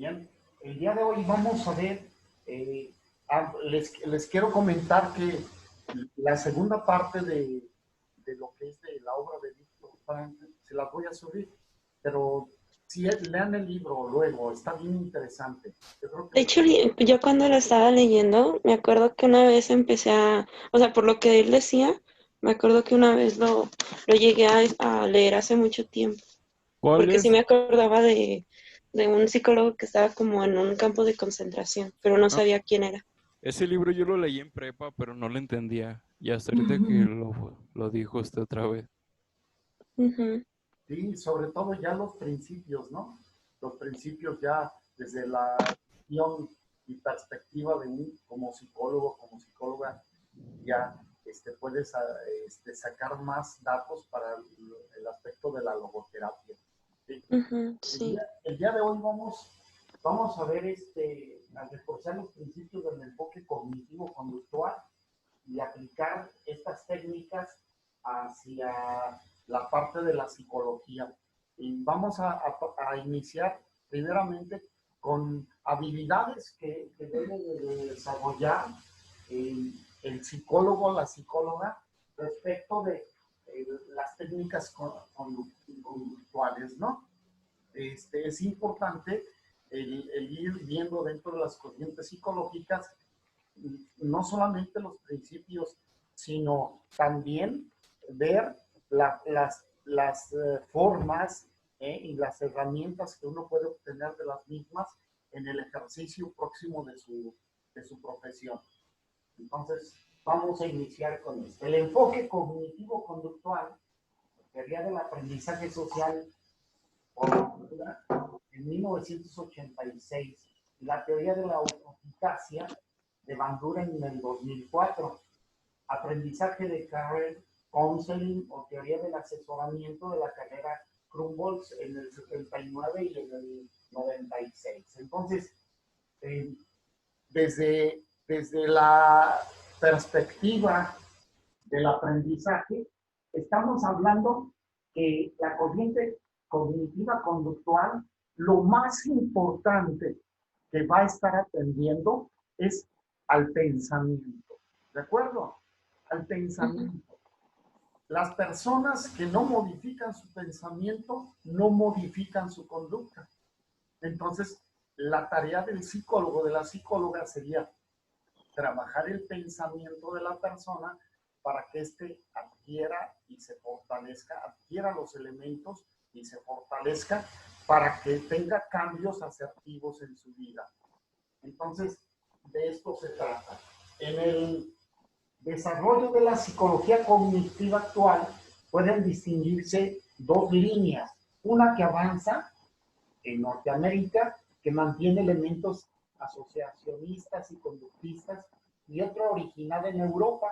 Bien, el día de hoy vamos a ver, eh, les quiero comentar que la segunda parte de lo que es de la obra de Víctor Frank, se las voy a subir, pero si lean el libro luego, está bien interesante. Yo creo que De hecho, yo cuando lo estaba leyendo, me acuerdo que una vez o sea, por lo que él decía, me acuerdo que una vez lo llegué a leer hace mucho tiempo, ¿Cuál porque sí es? me acordaba de un psicólogo que estaba como en un campo de concentración, pero no No, sabía quién era. ese libro yo lo leí en prepa, pero no lo entendía. Y hasta ahorita que lo dijo usted otra vez. Ujú. sí, sobre todo ya los principios, ¿no? Los principios ya desde la visión y perspectiva de un como psicólogo, como psicóloga, ya puedes sacar más datos para el aspecto de la logoterapia. ¿Sí? Ujú, sí. El día de hoy vamos a ver, a reforzar los principios del enfoque cognitivo-conductual y aplicar estas técnicas hacia la parte de la psicología. Y vamos a iniciar primeramente con habilidades que debe de desarrollar el psicólogo, la psicóloga, respecto de las técnicas conductuales, ¿no? Es importante el ir viendo dentro de las corrientes psicológicas no solamente los principios, sino también ver las formas y las herramientas que uno puede obtener de las mismas en el ejercicio próximo de su profesión. Entonces, vamos a iniciar con esto. El enfoque cognitivo-conductual, teoría del aprendizaje social, en 1986, y la teoría de la autoeficacia de Van Buren en el 2004, aprendizaje de Carrel, counseling o teoría del asesoramiento de la carrera Krumboltz en el 79 y en el 96. Entonces, eh, desde la perspectiva del aprendizaje, estamos hablando que la corriente cognitiva conductual, lo más importante que va a estar atendiendo es al pensamiento. ¿De acuerdo? Al Ujú, pensamiento. Las personas que no modifican su pensamiento no modifican su conducta. Entonces, la tarea del psicólogo, de la psicóloga, sería trabajar el pensamiento de la persona para que éste adquiera y se fortalezca, adquiera los elementos y se fortalezca para que tenga cambios asertivos en su vida. Entonces, de esto se trata. En el desarrollo de la psicología cognitiva actual pueden distinguirse dos líneas. Una que avanza en Norteamérica, que mantiene elementos asociacionistas y conductistas, y otra originada en Europa,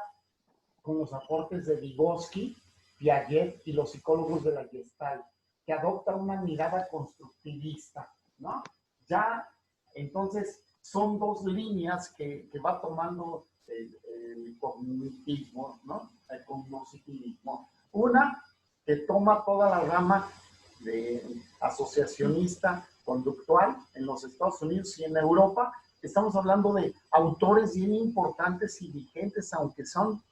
con los aportes de Vygotsky, Piaget y los psicólogos de la Gestalt, que adopta una mirada constructivista, ¿no? Ya, entonces, son dos líneas que va tomando el cognitivismo, ¿no? El cognitivismo. Una que toma toda la rama de asociacionista conductual en los Estados Unidos y en Europa. Estamos hablando de autores bien importantes y vigentes, aunque son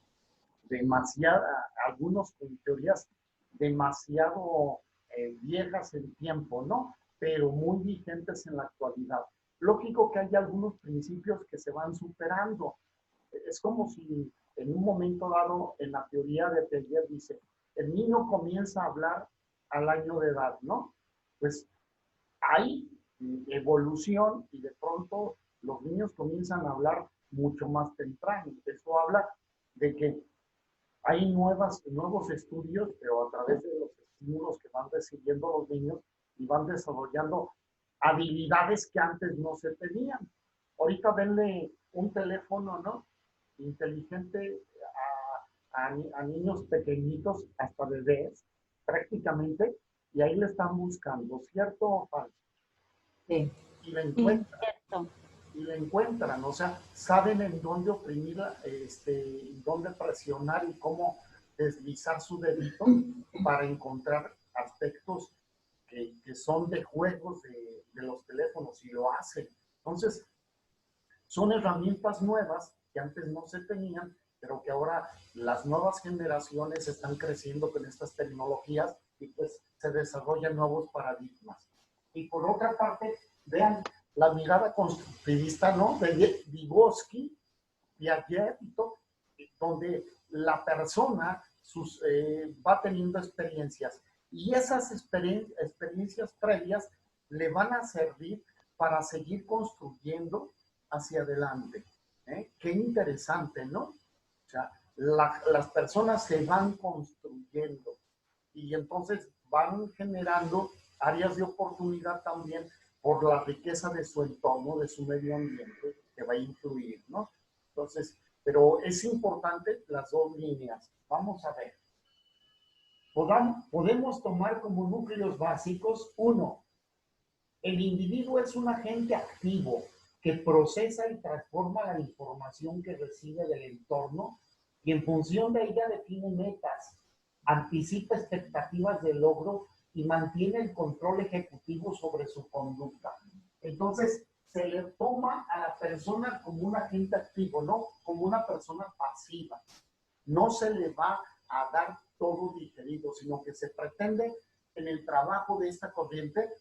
demasiada, algunos con teorías demasiado viejas en tiempo, ¿no? Pero muy vigentes en la actualidad. Lógico que hay algunos principios que se van superando. Es como si en un momento dado, en la teoría de Piaget dice, el niño comienza a hablar al año de edad, ¿no? Pues hay evolución y de pronto los niños comienzan a hablar mucho más temprano. Eso habla de que hay nuevos estudios, pero a través de los estímulos que van recibiendo los niños y van desarrollando habilidades que antes no se tenían. Ahorita denle un teléfono, ¿no? Inteligente a niños pequeñitos, hasta bebés, prácticamente, y ahí le están buscando, ¿cierto o falso? Sí, Y le sí. encuentran, cierto. y le encuentran, o sea, saben en dónde oprimir, dónde presionar y cómo deslizar su dedito para encontrar aspectos que son de juegos de los teléfonos y lo hacen. Entonces, son herramientas nuevas que antes no se tenían, pero que ahora las nuevas generaciones están creciendo con estas tecnologías y pues se desarrollan nuevos paradigmas. Y por otra parte, vean la mirada constructivista, ¿no? De Vygotsky, Piaget y todo, donde la persona va teniendo experiencias y esas experiencias previas le van a servir para seguir construyendo hacia adelante. Qué interesante, ¿no? O sea, las personas se van construyendo y entonces van generando áreas de oportunidad también por la riqueza de su entorno, de su medio ambiente, que va a influir, ¿no? Entonces, pero es importante las dos líneas. Vamos a ver. Podemos tomar como núcleos básicos, uno, el individuo es un agente activo que procesa y transforma la información que recibe del entorno y en función de ella define metas, anticipa expectativas de logro y mantiene el control ejecutivo sobre su conducta. Entonces, se le toma a la persona como un agente activo, no como una persona pasiva. No se le va a dar todo digerido, sino que se pretende en el trabajo de esta corriente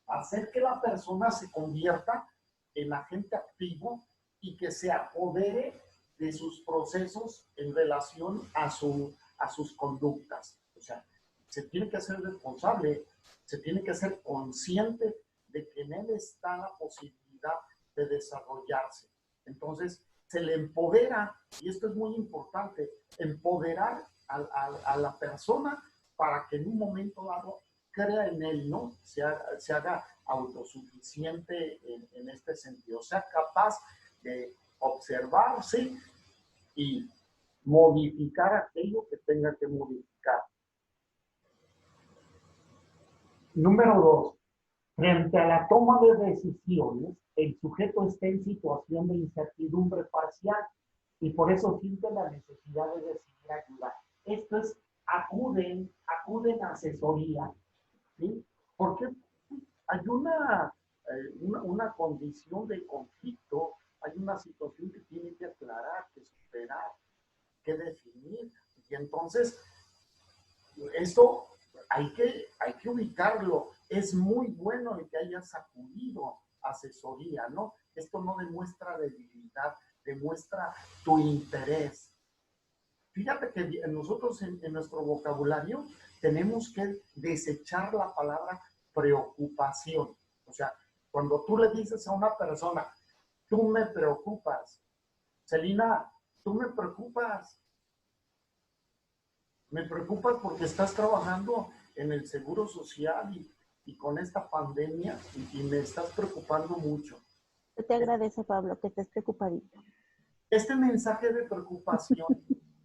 hacer que la persona se convierta en agente activo y que se apodere de sus procesos en relación a sus conductas. O sea, se tiene que ser responsable, se tiene que ser consciente de que en él está la posibilidad de desarrollarse. Entonces, se le empodera, y esto es muy importante, empoderar a la persona para que en un momento dado crea en él, ¿no? Se haga autosuficiente en este sentido, sea capaz de observarse y modificar aquello que tenga que modificar. Número 2. Frente a la toma de decisiones, el sujeto está en situación de incertidumbre parcial y por eso siente la necesidad de recibir ayuda. Esto es, acuden a asesoría, ¿sí? Porque hay una condición de conflicto, hay una situación que tiene que aclarar, que superar, que definir. Y entonces, esto hay que ubicarlo. Es muy bueno el que hayas acudido a asesoría, ¿no? Esto no demuestra debilidad, demuestra tu interés. Fíjate que nosotros en nuestro vocabulario tenemos que desechar la palabra preocupación. O sea, cuando tú le dices a una persona, tú me preocupas, Celina, tú me preocupas porque estás trabajando en el Seguro Social y con esta pandemia y me estás preocupando mucho. Yo te agradezco, Pablo, que estés preocupadito. Este mensaje de preocupación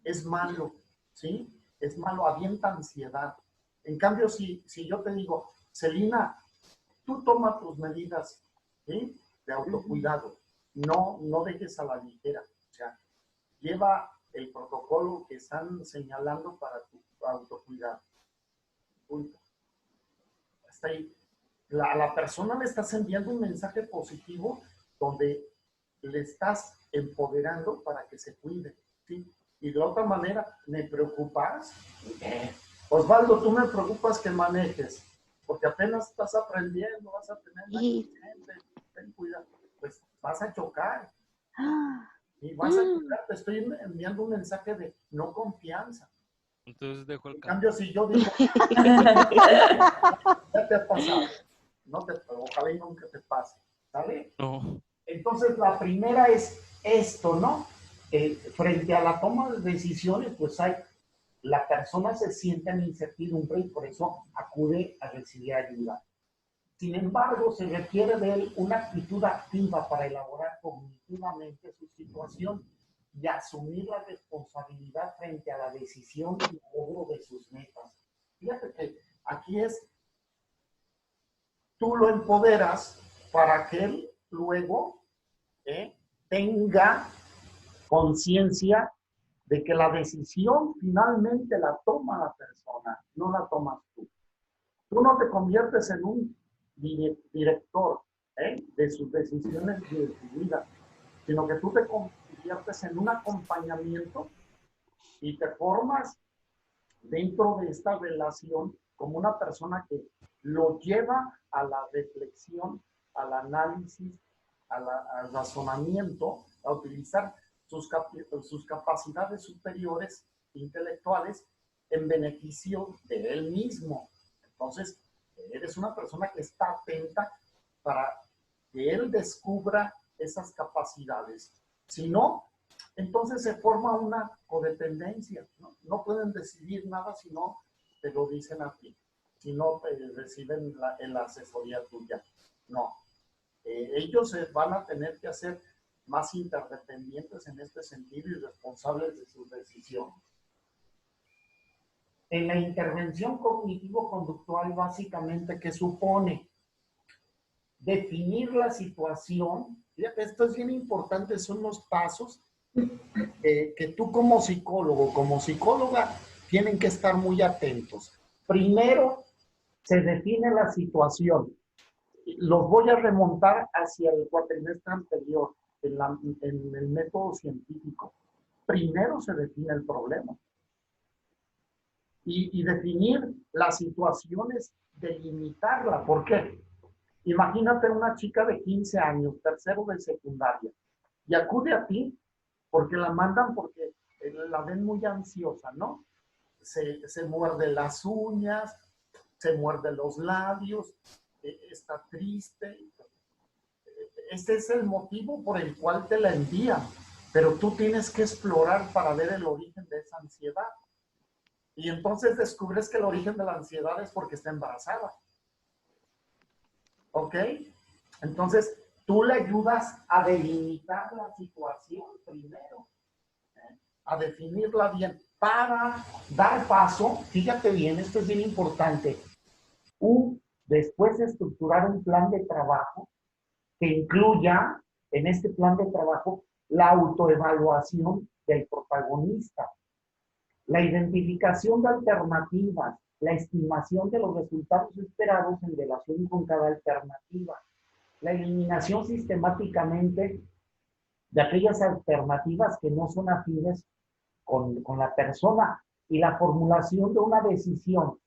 es malo, ¿sí? Es malo, avienta ansiedad. En cambio, si yo te digo, Celina, tú toma tus medidas, ¿sí? De autocuidado. No dejes a la ligera. O sea, lleva el protocolo que están señalando para tu autocuidado. Punto. Hasta ahí. A la persona le estás enviando un mensaje positivo donde le estás empoderando para que se cuide, ¿sí? Y de otra manera, ¿me preocupas? Osvaldo, tú me preocupas que manejes, porque apenas estás aprendiendo, vas a tener un accidente, ten cuidado, pues vas a chocar. Y vas a chocar, te estoy enviando un mensaje de no confianza. Entonces dejo el En cambio, si yo digo, ya te ha pasado, ojalá y nunca te pase, ¿sale? No. Entonces, la primera es esto, ¿no? Frente a la toma de decisiones, pues la persona se siente en incertidumbre y por eso acude a recibir ayuda. Sin embargo, se requiere de él una actitud activa para elaborar cognitivamente su situación y asumir la responsabilidad frente a la decisión y logro de sus metas. Fíjate que aquí tú lo empoderas para que él luego tenga conciencia de que la decisión finalmente la toma la persona, no la tomas tú. Tú no te conviertes en un director de sus decisiones y de tu vida, sino que tú te conviertes en un acompañamiento y te formas dentro de esta relación como una persona que lo lleva a la reflexión, al análisis, al razonamiento, a utilizar sus capacidades superiores intelectuales en beneficio de él mismo. Entonces, eres una persona que está atenta para que él descubra esas capacidades. Si no, entonces se forma una codependencia. No pueden decidir nada si no te lo dicen a ti, si no reciben la asesoría tuya. No. Ellos van a tener que hacer más interdependientes en este sentido y responsables de sus decisiones. En la intervención cognitivo-conductual, básicamente, ¿qué supone? Definir la situación. Fíjate, esto es bien importante, son los pasos que tú como psicólogo, como psicóloga, tienen que estar muy atentos. Primero, se define la situación. Los voy a remontar hacia el cuatrimestre anterior, en el método científico. Primero se define el problema. Y definir las situaciones, delimitarla. ¿Por qué? Imagínate una chica de 15 años, tercero de secundaria, y acude a ti porque la mandan porque la ven muy ansiosa, ¿no? Se muerde las uñas, se muerde los labios, está triste. Este es el motivo por el cual te la envían, pero tú tienes que explorar para ver el origen de esa ansiedad. Y entonces descubres que el origen de la ansiedad es porque está embarazada. ¿Ok? Entonces, tú le ayudas a delimitar la situación primero, a definirla bien, para dar paso, fíjate bien, esto es bien importante, después de estructurar un plan de trabajo que incluya en este plan de trabajo la autoevaluación del protagonista, la identificación de alternativas, la estimación de los resultados esperados en relación con cada alternativa, la eliminación sistemáticamente de aquellas alternativas que no son afines con la persona y la formulación de una decisión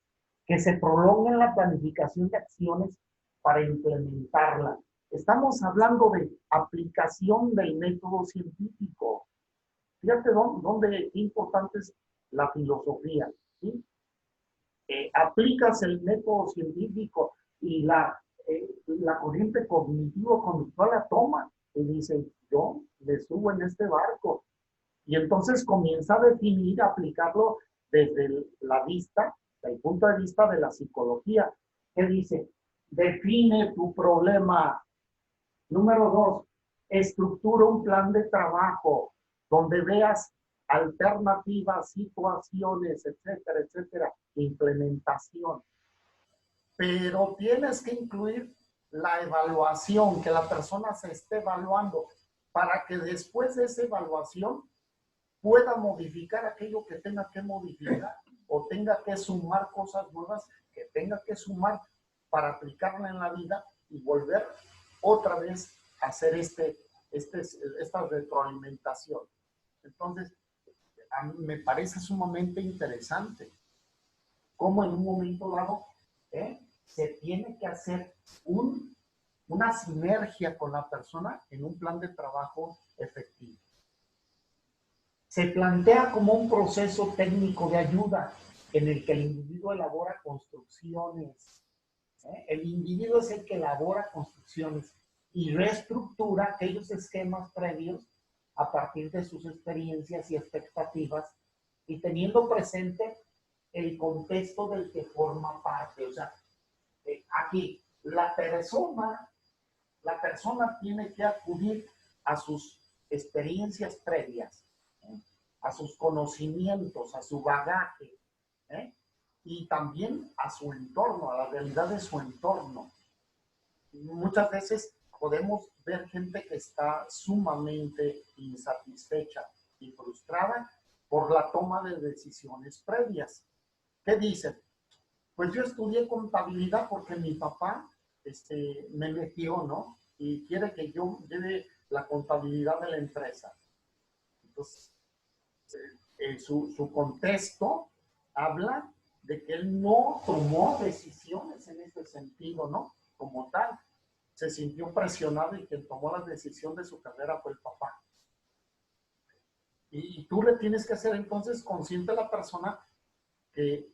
que se prolongue en la planificación de acciones para implementarla. Estamos hablando de aplicación del método científico. Fíjate dónde importante es la filosofía, ¿sí? Aplicas el método científico y la corriente cognitivo-conductual la toma y dice, yo me subo en este barco. Y entonces comienza a definir, a aplicarlo desde la vista, desde el punto de vista de la psicología. ¿Qué dice? Define tu problema. Número 2, estructura un plan de trabajo donde veas alternativas, situaciones, etcétera, etcétera, implementación. Pero tienes que incluir la evaluación, que la persona se esté evaluando para que después de esa evaluación pueda modificar aquello que tenga que modificar o tenga que sumar cosas nuevas que tenga que sumar para aplicarla en la vida y volver otra vez a hacer esta retroalimentación. Entonces, a mí me parece sumamente interesante cómo en un momento dado se tiene que hacer una sinergia con la persona en un plan de trabajo efectivo. Se plantea como un proceso técnico de ayuda en el que el individuo elabora construcciones. El individuo es el que elabora construcciones y reestructura aquellos esquemas previos a partir de sus experiencias y expectativas y teniendo presente el contexto del que forma parte. O sea, aquí la persona tiene que acudir a sus experiencias previas, a sus conocimientos, a su bagaje, y también a su entorno, a la realidad de su entorno. Muchas veces podemos ver gente que está sumamente insatisfecha y frustrada por la toma de decisiones previas. ¿Qué dicen? Pues yo estudié contabilidad porque mi papá me metió, ¿no? Y quiere que yo lleve la contabilidad de la empresa. Entonces, su contexto habla de que él no tomó decisiones en ese sentido, ¿no? Como tal, se sintió presionado y quien tomó la decisión de su carrera fue el papá. Y tú le tienes que hacer entonces consciente a la persona que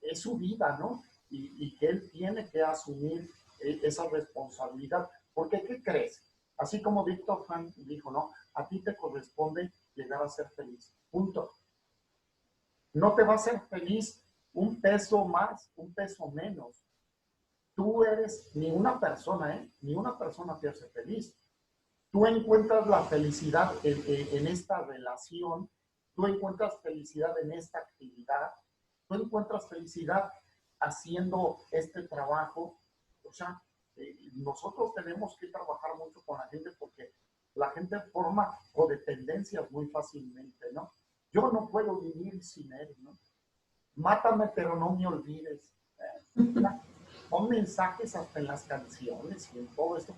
es su vida, ¿no? Y que él tiene que asumir esa responsabilidad. Porque, ¿qué crees? Así como Víctor Frank dijo, ¿no? A ti te corresponde llegar a ser feliz. Punto. No te va a hacer feliz un peso más, un peso menos. Tú eres ni una persona, ¿eh? Ni una persona te hace feliz. Tú encuentras la felicidad en esta relación, tú encuentras felicidad en esta actividad, tú encuentras felicidad haciendo este trabajo. O sea, nosotros tenemos que trabajar mucho con la gente porque la gente forma codependencias muy fácilmente, ¿no? Yo no puedo vivir sin él, ¿no? Mátame, pero no me olvides. Pon mensajes hasta en las canciones y en todo esto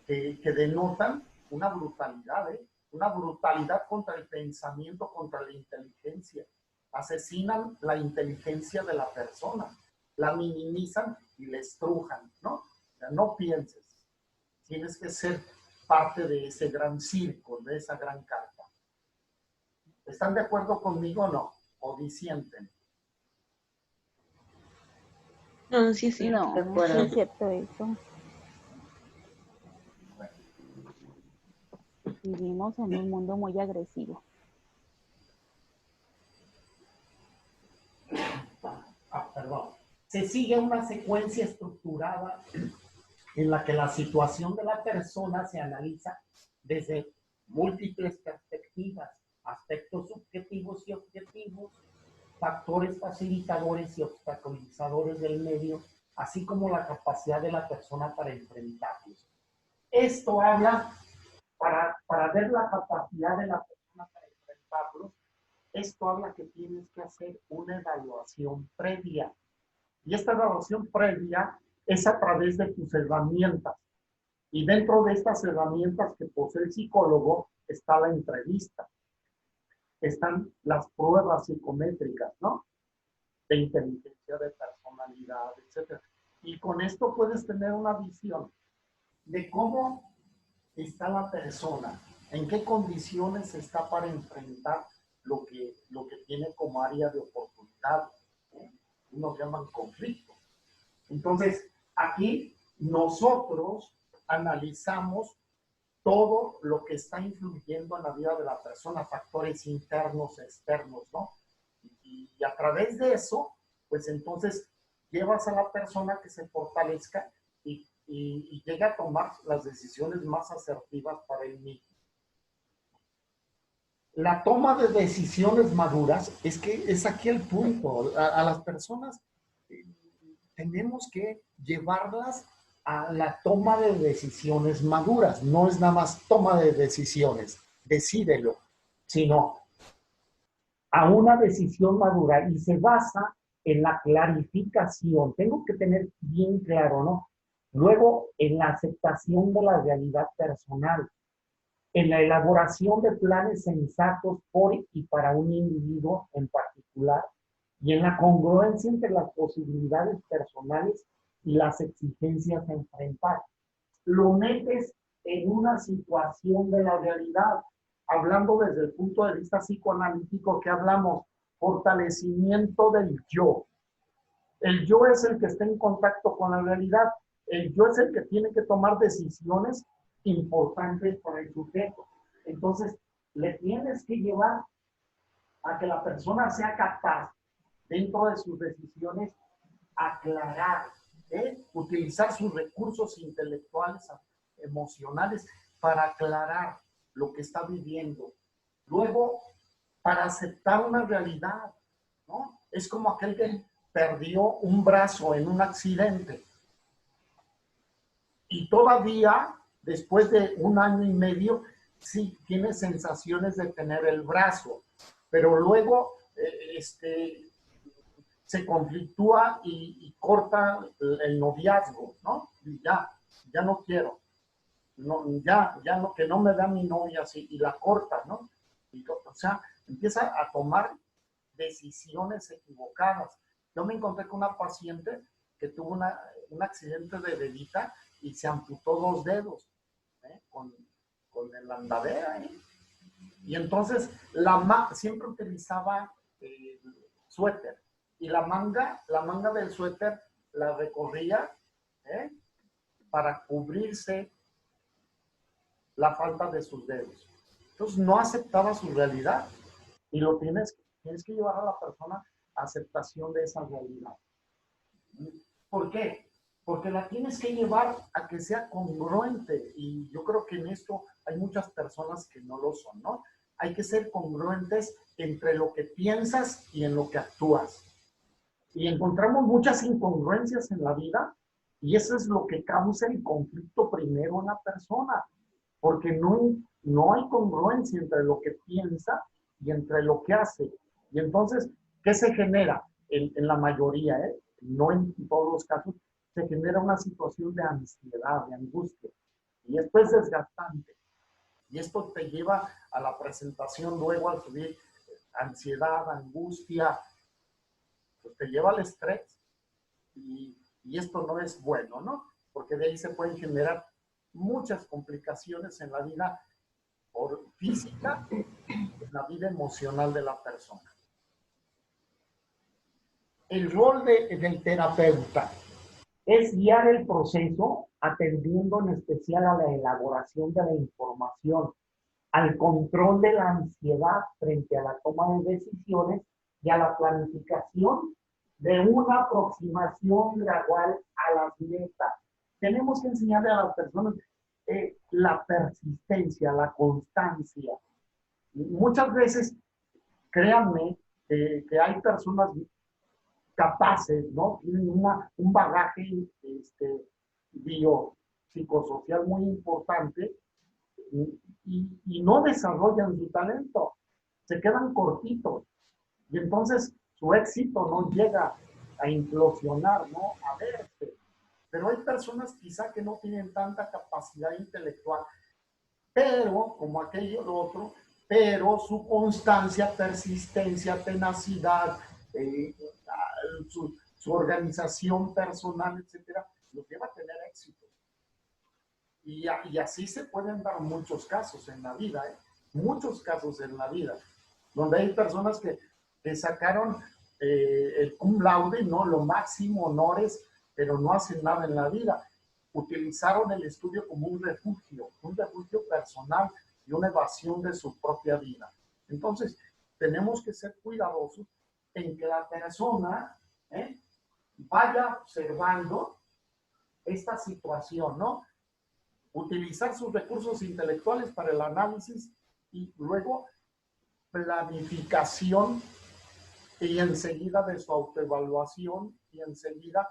que denotan una brutalidad, ¿eh? Una brutalidad contra el pensamiento, contra la inteligencia. Asesinan la inteligencia de la persona, la minimizan y la estrujan, ¿no? O sea, no pienses. Tienes que ser parte de ese gran circo, de esa gran carpa. ¿Están de acuerdo conmigo o no? ¿O disienten? No, sí es cierto. No, De no acuerdo. es cierto eso. Vivimos en un mundo muy agresivo. Perdón. Se sigue una secuencia estructurada en la que la situación de la persona se analiza desde múltiples perspectivas, aspectos subjetivos y objetivos, factores facilitadores y obstaculizadores del medio, así como la capacidad de la persona para enfrentarlos. Esto habla, para ver la capacidad de la persona para enfrentarlos, esto habla que tienes que hacer una evaluación previa. Y esta evaluación previa es a través de tus herramientas. Y dentro de estas herramientas que posee el psicólogo está la entrevista. Están las pruebas psicométricas, ¿no? De inteligencia, de personalidad, etc. Y con esto puedes tener una visión de cómo está la persona, en qué condiciones está para enfrentar lo que tiene como área de oportunidad. Unos llaman conflicto. Entonces, aquí nosotros analizamos todo lo que está influyendo en la vida de la persona, factores internos, externos, ¿no? Y a través de eso, pues entonces llevas a la persona que se fortalezca y llegue a tomar las decisiones más asertivas para él mismo. La toma de decisiones maduras es que es aquí el punto. A las personas tenemos que llevarlas a la toma de decisiones maduras. No es nada más toma de decisiones, decídelo, sino a una decisión madura y se basa en la clarificación. Tengo que tener bien claro, ¿no? Luego, en la aceptación de la realidad personal, en la elaboración de planes sensatos por y para un individuo en particular, y en la congruencia entre las posibilidades personales y las exigencias a enfrentar. Lo metes en una situación de la realidad, hablando desde el punto de vista psicoanalítico que hablamos, fortalecimiento del yo. El yo es el que está en contacto con la realidad. El yo es el que tiene que tomar decisiones importantes para el sujeto. Entonces, le tienes que llevar a que la persona sea capaz, dentro de sus decisiones, aclarar, utilizar sus recursos intelectuales, emocionales, para aclarar lo que está viviendo. Luego, para aceptar una realidad, ¿no? Es como aquel que perdió un brazo en un accidente y todavía, después de 1 año y medio, sí tiene sensaciones de tener el brazo, pero luego se conflictúa y corta el noviazgo, ¿no? Y ya no quiero, no, ya no, que no me da mi novia así, y la corta, ¿no? O sea, empieza a tomar decisiones equivocadas. Yo me encontré con una paciente que tuvo un accidente de dedita y se amputó 2 dedos, ¿eh? Con el andadera, ¿eh? Y entonces siempre utilizaba suéter, y la manga del suéter la recorría, ¿eh? Para cubrirse la falta de sus dedos. Entonces no aceptaba su realidad, y tienes que llevar a la persona a aceptación de esa realidad. ¿Por qué? Porque la tienes que llevar a que sea congruente, y yo creo que en esto hay muchas personas que no lo son, ¿no? Hay que ser congruentes entre lo que piensas y en lo que actúas. Y encontramos muchas incongruencias en la vida, y eso es lo que causa el conflicto primero en la persona, porque no hay congruencia entre lo que piensa y entre lo que hace. Y entonces, ¿qué se genera? En la mayoría, no en todos los casos, se genera una situación de ansiedad, de angustia. Y esto es desgastante. Y esto te lleva a la presentación luego al subir ansiedad, angustia, pues te lleva al estrés. Y esto no es bueno, ¿no? Porque de ahí se pueden generar muchas complicaciones en la vida física, en la vida emocional de la persona. El rol del terapeuta es guiar el proceso atendiendo en especial a la elaboración de la información, al control de la ansiedad frente a la toma de decisiones y a la planificación de una aproximación gradual a las metas. Tenemos que enseñarle a las personas la persistencia, la constancia. Muchas veces, créanme, que hay personas capaces, ¿no? Tienen un bagaje biopsicosocial muy importante, y no desarrollan su talento, se quedan cortitos, y entonces su éxito no llega a implosionar, ¿no? A verse. Pero hay personas quizá que no tienen tanta capacidad intelectual, pero, como aquello lo otro, pero su constancia, persistencia, tenacidad, su organización personal, etcétera, los lleva a tener éxito. Y así se pueden dar muchos casos en la vida, muchos casos en la vida, donde hay personas que sacaron el cum laude, ¿no? Lo máximo, honores, pero no hacen nada en la vida. Utilizaron el estudio como un refugio personal y una evasión de su propia vida. Entonces, tenemos que ser cuidadosos en que la persona vaya observando esta situación, ¿no? Utilizar sus recursos intelectuales para el análisis, y luego planificación, y enseguida de su autoevaluación, y enseguida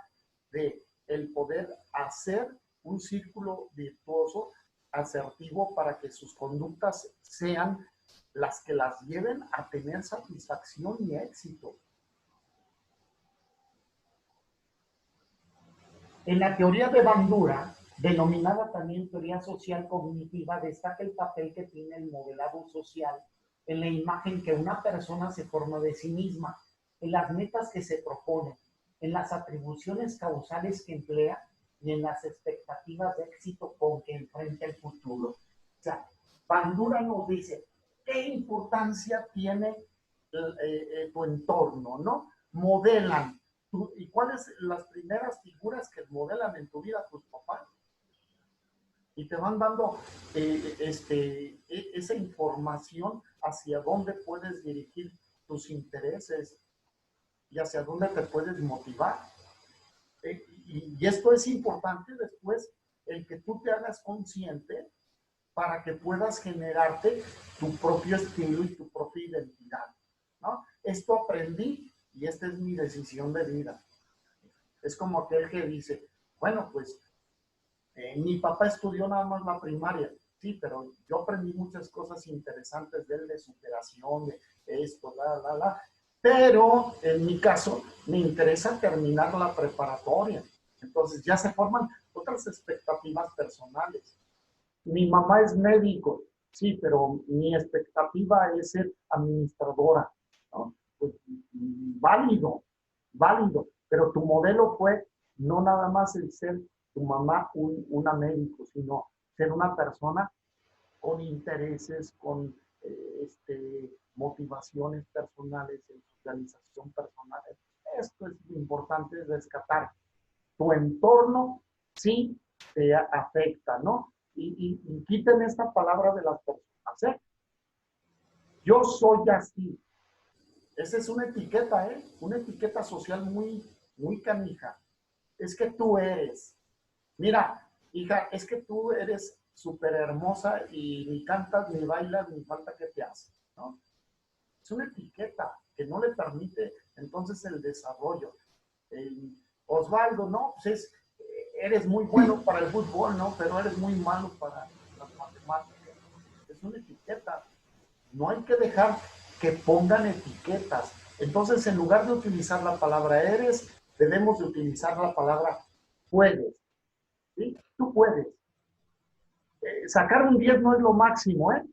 de el poder hacer un círculo virtuoso, asertivo, para que sus conductas sean las que las lleven a tener satisfacción y éxito. En la teoría de Bandura, denominada también teoría social cognitiva, destaca el papel que tiene el modelado social en la imagen que una persona se forma de sí misma, en las metas que se propone, en las atribuciones causales que emplea y en las expectativas de éxito con que enfrenta el futuro. O sea, Bandura nos dice, ¿qué importancia tiene tu entorno, ¿no? Modelan. ¿Y cuáles las primeras figuras que modelan en tu vida? Tus papás. Y te van dando esa información hacia dónde puedes dirigir tus intereses y hacia dónde te puedes motivar. Y esto es importante después, el que tú te hagas consciente para que puedas generarte tu propio estilo y tu propia identidad, ¿no? Esto aprendí y esta es mi decisión de vida. Es como aquel que dice, bueno, pues mi papá estudió nada más la primaria, sí, pero yo aprendí muchas cosas interesantes de él, de superación, de esto, Pero en mi caso me interesa terminar la preparatoria. Entonces ya se forman otras expectativas personales. Mi mamá es médico, sí, pero mi expectativa es ser administradora, ¿no? Pues, válido, válido, pero tu modelo fue no nada más el ser tu mamá una médico, sino ser una persona con intereses, con motivaciones personales, en socialización personal. Esto es importante rescatar. Tu entorno sí te afecta, ¿no? Y quiten esta palabra de las personas, ¿eh? Yo soy así. Esa es una etiqueta, ¿eh? Una etiqueta social muy, muy canija. Es que tú eres. Mira, hija, es que tú eres súper hermosa y ni cantas, ni bailas, ni falta que te hace, ¿no? Es una etiqueta que no le permite entonces el desarrollo. Osvaldo, no, pues eres muy bueno para el fútbol, ¿no? Pero eres muy malo para las matemáticas. Es una etiqueta. No hay que dejar que pongan etiquetas. Entonces, en lugar de utilizar la palabra eres, debemos de utilizar la palabra puedes. ¿Sí? Tú puedes. Sacar un 10 no es lo máximo, ¿eh?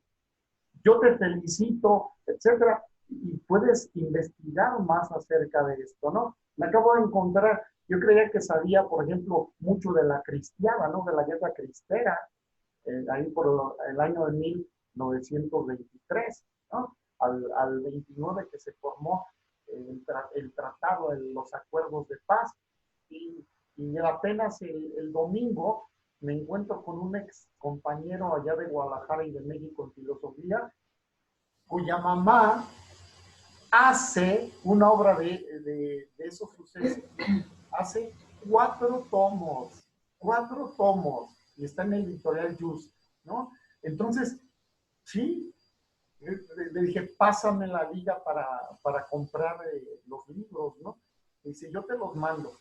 Yo te felicito, etcétera, y puedes investigar más acerca de esto, ¿no? Me acabo de encontrar, yo creía que sabía, por ejemplo, mucho de la cristiana, ¿no? De la guerra cristera, ahí por el año de 1923, ¿no? Al 29 que se formó el tratado, los acuerdos de paz, y apenas el domingo me encuentro con un ex compañero allá de Guadalajara y de México en filosofía, cuya mamá hace una obra de esos sucesos, hace 4 tomos, y está en el editorial Just, ¿no? Entonces, sí, le dije, pásame la liga para comprar los libros, ¿no? Y dice, yo te los mando.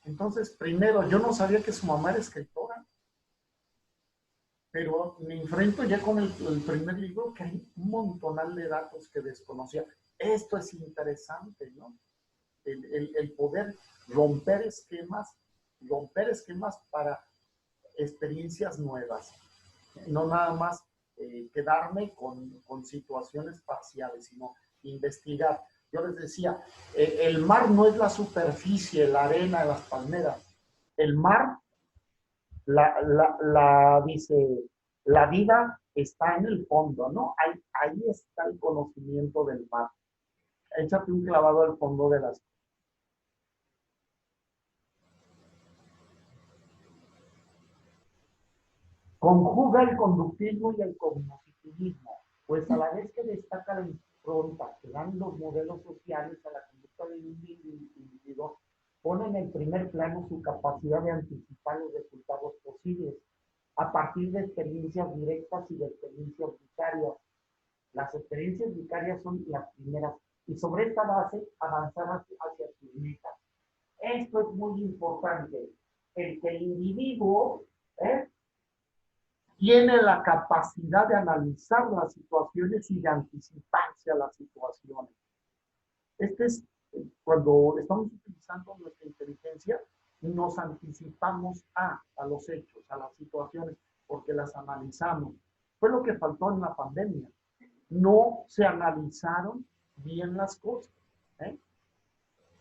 Entonces, primero, yo no sabía que su mamá era escritora, pero me enfrento ya con el primer libro que hay un montonal de datos que desconocía. Esto es interesante, ¿no? El poder romper esquemas para experiencias nuevas. No nada más quedarme con situaciones parciales, sino investigar. Yo les decía, el mar no es la superficie, la arena, las palmeras. El mar, dice, la vida está en el fondo, ¿no? Ahí está el conocimiento del mar. Échate un clavado al fondo de las. Conjuga el conductismo y el cognitivismo, pues a la vez que destaca la impronta que dan los modelos sociales a la conducta del individuo, pone en el primer plano su capacidad de anticipar los resultados posibles a partir de experiencias directas y de experiencias vicarias. Las experiencias vicarias son las primeras y sobre esta base avanzar hacia sus metas. Esto es muy importante, el que el individuo tiene la capacidad de analizar las situaciones y de anticiparse a las situaciones. Este es cuando estamos utilizando nuestra inteligencia, nos anticipamos a los hechos, a las situaciones, porque las analizamos. Fue lo que faltó en la pandemia. No se analizaron bien las cosas, ¿eh?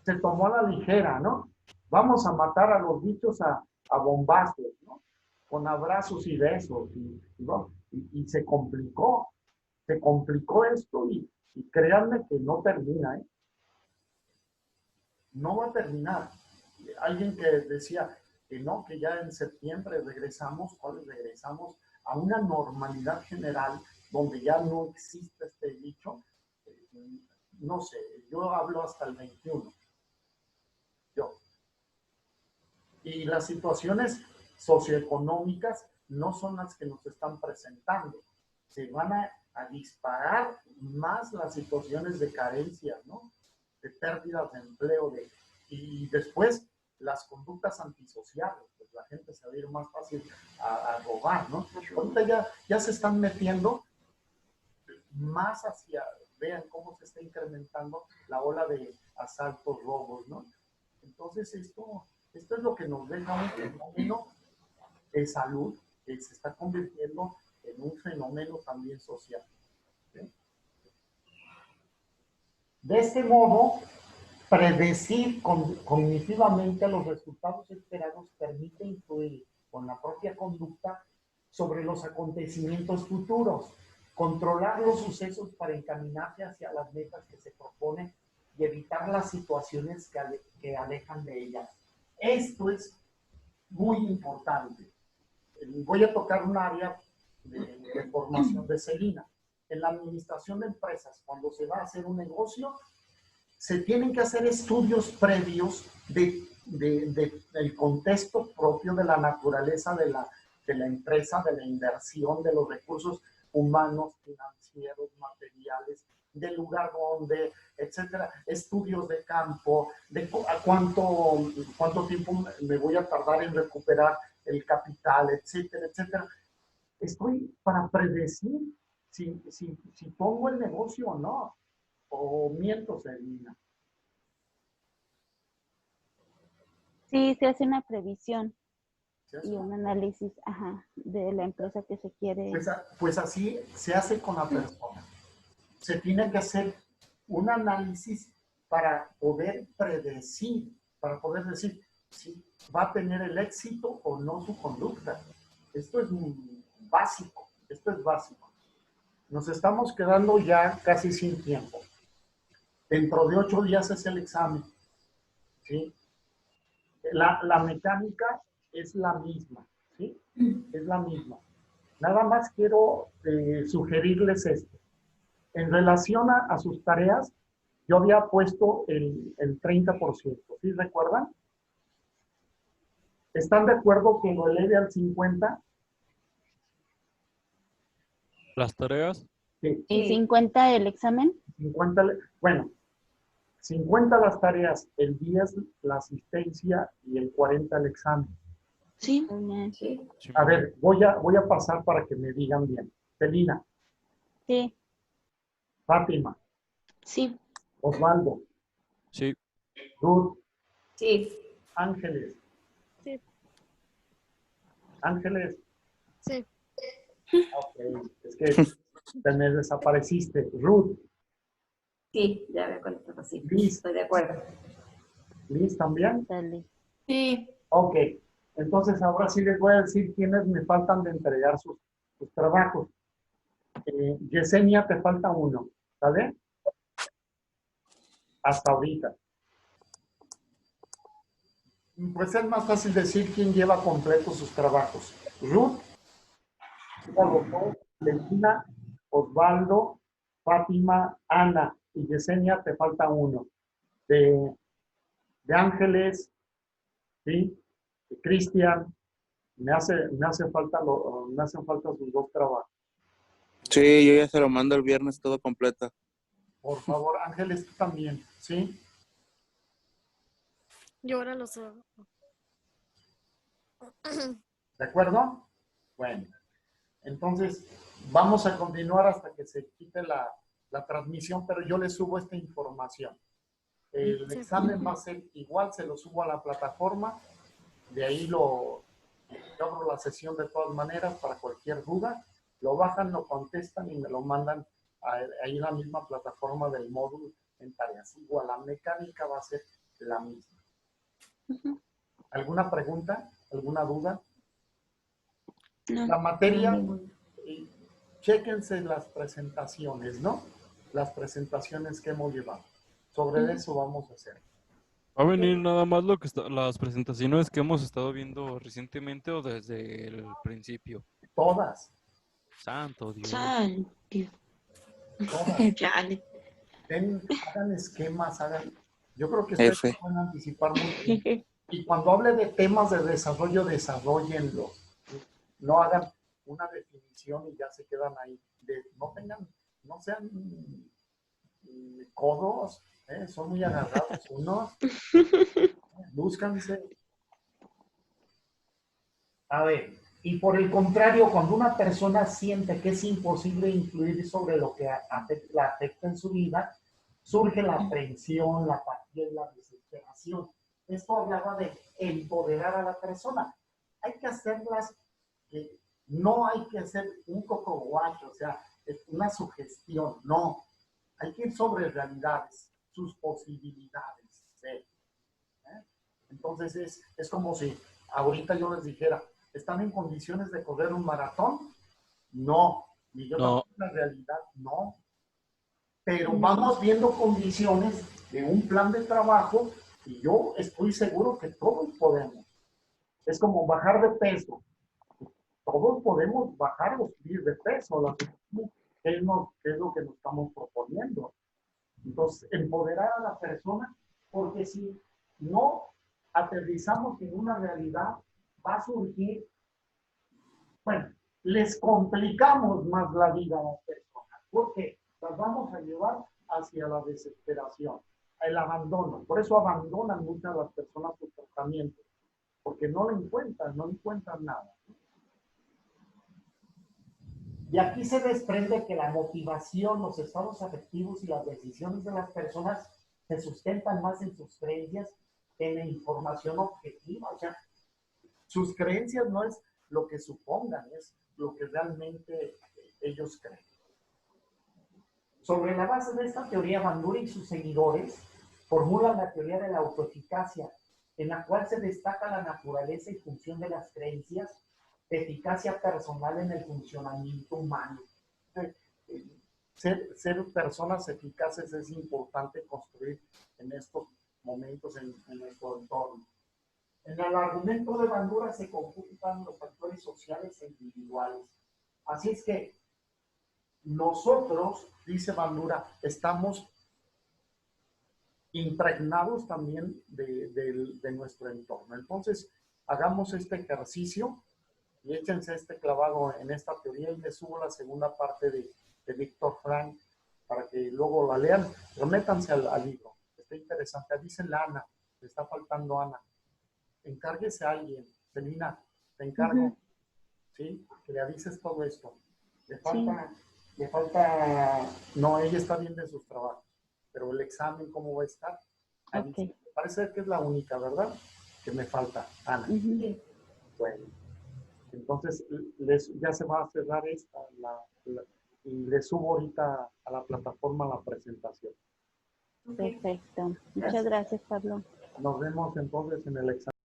Se tomó a la ligera, ¿no? Vamos a matar a los bichos a bombazos, ¿no? Con abrazos y besos, y se complicó esto, y créanme que no termina, ¿eh? No va a terminar. Alguien que decía que no, que ya en septiembre regresamos, ¿cuál regresamos? A una normalidad general donde ya no existe este dicho, no sé, yo hablo hasta el 21. Y las situaciones socioeconómicas no son las que nos están presentando. Se van a disparar más las situaciones de carencia, ¿no? De pérdidas de empleo, y después las conductas antisociales, pues la gente se va a ir más fácil a robar, ¿no? Ahorita ya se están metiendo más hacia vean cómo se está incrementando la ola de asaltos, robos, ¿no? Entonces esto es lo que nos deja un fenómeno de salud que se está convirtiendo en un fenómeno también social. ¿Sí? De este modo, predecir cognitivamente los resultados esperados permite influir con la propia conducta sobre los acontecimientos futuros, controlar los sucesos para encaminarse hacia las metas que se proponen y evitar las situaciones que alejan de ellas. Esto es muy importante. Voy a tocar un área de formación de Celina. En la administración de empresas, cuando se va a hacer un negocio, se tienen que hacer estudios previos del contexto propio de la naturaleza de la empresa, de la inversión, de los recursos humanos, financieros, materiales, del lugar donde, etcétera, estudios de campo, de cuánto tiempo me voy a tardar en recuperar el capital, etcétera, etcétera. Estoy para predecir si pongo el negocio o no, o miento, Selina. Sí, se hace una previsión ¿Se hace? y un análisis, ajá, de la empresa que se quiere. Pues así se hace con la persona. Se tiene que hacer un análisis para poder predecir, para poder decir si va a tener el éxito o no su conducta. Esto es básico, esto es básico. Nos estamos quedando ya casi sin tiempo. Dentro de 8 días es el examen, ¿sí? La mecánica es la misma, ¿sí? Es la misma. Nada más quiero sugerirles esto. En relación a sus tareas, yo había puesto el 30%, ¿sí recuerdan? ¿Están de acuerdo que lo eleve al 50%? ¿Las tareas? Sí. ¿Y 50 el examen? 50, bueno, 50 las tareas, el 10 la asistencia y el 40 el examen. Sí, Sí. A ver, voy a pasar para que me digan bien. Celina, Sí, Fátima, sí, Osvaldo, Sí. Ruth, Sí. Ángeles. Sí. Ángeles. Sí. Ok, es que te me desapareciste. Ruth, Sí, ya me conectado, sí. Liz. Estoy de acuerdo. Liz también. dale. Sí. Ok, entonces ahora sí les voy a decir quiénes me faltan de entregar sus trabajos. Yesenia, te falta uno, ¿sale? Hasta ahorita. Pues es más fácil decir quién lleva completos sus trabajos. Ruth, Celina, Osvaldo, Fátima, Ana y Yesenia, te falta uno. De Ángeles, ¿sí? De Cristian, me hacen falta sus 2 trabajos. Sí, yo ya se lo mando el viernes todo completo. Por favor, Ángeles, tú también, ¿sí? Yo ahora los hago. ¿De acuerdo? Bueno, entonces vamos a continuar hasta que se quite la transmisión, pero yo les subo esta información. El Sí. examen va a ser igual, se lo subo a la plataforma, de ahí yo abro la sesión de todas maneras para cualquier duda, lo bajan, lo contestan y me lo mandan ahí en la misma plataforma del módulo en tareas. Igual, la mecánica va a ser la misma. ¿Alguna pregunta? ¿Alguna duda? no. La materia, chéquense las presentaciones, ¿no? Las presentaciones que hemos llevado. Sobre eso vamos a hacer. ¿Va a venir nada más las presentaciones que hemos estado viendo recientemente o desde el principio? Todas, Santo Dios. Sal. todas. Chale. Hagan esquemas, Yo creo que ustedes F. pueden anticipar muy bien. Y cuando hable de temas de desarrollo, desarrollenlos. No hagan una definición y ya se quedan ahí. No sean codos, son muy agarrados unos. Búscanse. A ver, Y por el contrario, cuando una persona siente que es imposible influir sobre lo que la afecta en su vida, surge la aprensión, la apatía y la desesperación. Esto hablaba de empoderar a la persona. Hay que hacerlas, no hay que hacer un coco wash, o sea, es una sugestión, no. Hay que ir sobre realidades, sus posibilidades. ¿Sí? Entonces es como si ahorita yo les dijera, ¿están en condiciones de correr un maratón? No. Y yo No. también, la realidad, no. Pero vamos viendo condiciones de un plan de trabajo y yo estoy seguro que todos podemos. Es como bajar de peso. Todos podemos bajar o subir de peso. ¿Qué es lo que nos estamos proponiendo? Entonces, empoderar a la persona, porque si no aterrizamos en una realidad, va a surgir, bueno, les complicamos más la vida a las personas, porque las vamos a llevar hacia la desesperación, el abandono. Por eso abandonan muchas las personas sus tratamientos, porque no encuentran nada. Y aquí se desprende que la motivación, los estados afectivos y las decisiones de las personas se sustentan más en sus creencias que en la información objetiva. O sea, sus creencias no es lo que supongan, es lo que realmente ellos creen. Sobre la base de esta teoría, Bandura y sus seguidores formulan la teoría de la autoeficacia, en la cual se destaca la naturaleza y función de las creencias, de eficacia personal en el funcionamiento humano. Ser personas eficaces es importante construir en estos momentos en nuestro entorno. En el argumento de Bandura se computan los factores sociales e individuales. Así es que nosotros, dice Bandura, estamos impregnados también de nuestro entorno. Entonces, hagamos este ejercicio y échense este clavado en esta teoría y les subo la segunda parte de Víctor Frank para que luego la lean. Pero métanse al libro, está interesante. Avísenle a Ana, le está faltando Ana. Encárguese a alguien. Celina, te encargo, ¿sí? Que le avises todo esto. Le falta, no, ella está bien de sus trabajos, pero el examen, ¿cómo va a estar? Ok. Parece que es la única, ¿verdad? Que me falta, Ana. Bueno, entonces ya se va a cerrar esta, y le subo ahorita a la plataforma la presentación. Perfecto. Muchas gracias, Pablo. Nos vemos entonces en el examen.